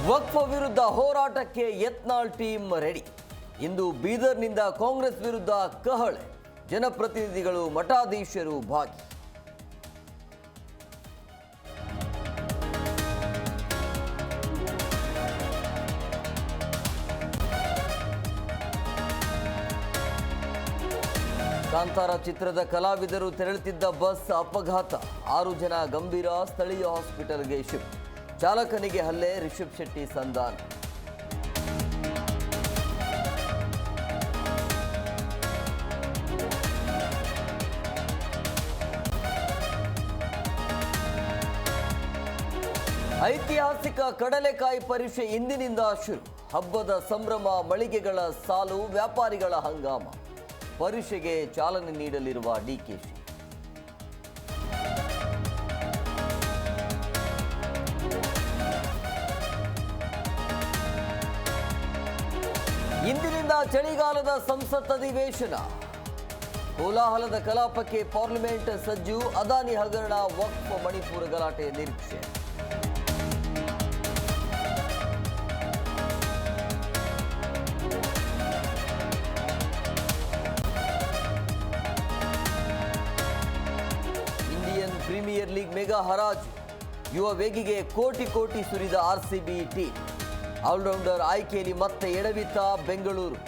ವಕ್ಫ್ ವಿರುದ್ಧ ಹೋರಾಟಕ್ಕೆ Yatnal team ready. ಇಂದು ಬೀದರ್ನಿಂದ ಕಾಂಗ್ರೆಸ್ ವಿರುದ್ಧ ಕಹಳೆ, ಜನಪ್ರತಿನಿಧಿಗಳು ಮಠಾಧೀಶರು ಭಾಗಿ. ಕಾಂತಾರ ಚಿತ್ರದ ಕಲಾವಿದರು ತೆರಳುತ್ತಿದ್ದ ಬಸ್ ಅಪಘಾತ, 6 ಜನ ಗಂಭೀರ, ಸ್ಥಳೀಯ ಹಾಸ್ಪಿಟಲ್ಗೆ ಶಿಫ್ಟ್. ಚಾಲಕನಿಗೆ ಹಲ್ಲೆ, ರಿಷಬ್ ಶೆಟ್ಟಿ ಸಂಧಾನ. ಐತಿಹಾಸಿಕ ಕಡಲೆಕಾಯಿ ಪರೀಕ್ಷೆ ಇಂದಿನಿಂದ ಶುರು. ಹಬ್ಬದ ಸಂಭ್ರಮ, ಮಳಿಗೆಗಳ ಸಾಲು, ವ್ಯಾಪಾರಿಗಳ ಹಂಗಾಮ. ಪರೀಕ್ಷೆಗೆ ಚಾಲನೆ ನೀಡಲಿರುವ ಡಿಕೆಶಿ. ಇಂದಿನಿಂದ ಚಳಿಗಾಲದ ಸಂಸತ್ ಅಧಿವೇಶನ. ಕೋಲಾಹಲದ ಕಲಾಪಕ್ಕೆ ಪಾರ್ಲಿಮೆಂಟ್ ಸಜ್ಜು. ಅದಾನಿ ಹಗರಣ, ವಕ್ಫ್, ಮಣಿಪುರ ಗಲಾಟೆ ನಿರೀಕ್ಷೆ. ಇಂಡಿಯನ್ ಪ್ರೀಮಿಯರ್ ಲೀಗ್ ಮೆಗಾ ಹರಾಜು. ಯುವ ವೇಗಿಗೆ ಕೋಟಿ ಕೋಟಿ ಸುರಿದ ಆರ್ಸಿಬಿ ಟೀಮ್. ಆಲ್ರೌಂಡರ್ ಆಯ್ಕೆಯಲ್ಲಿ ಮತ್ತೆ ಎಡವಿತ್ತ ಬೆಂಗಳೂರು.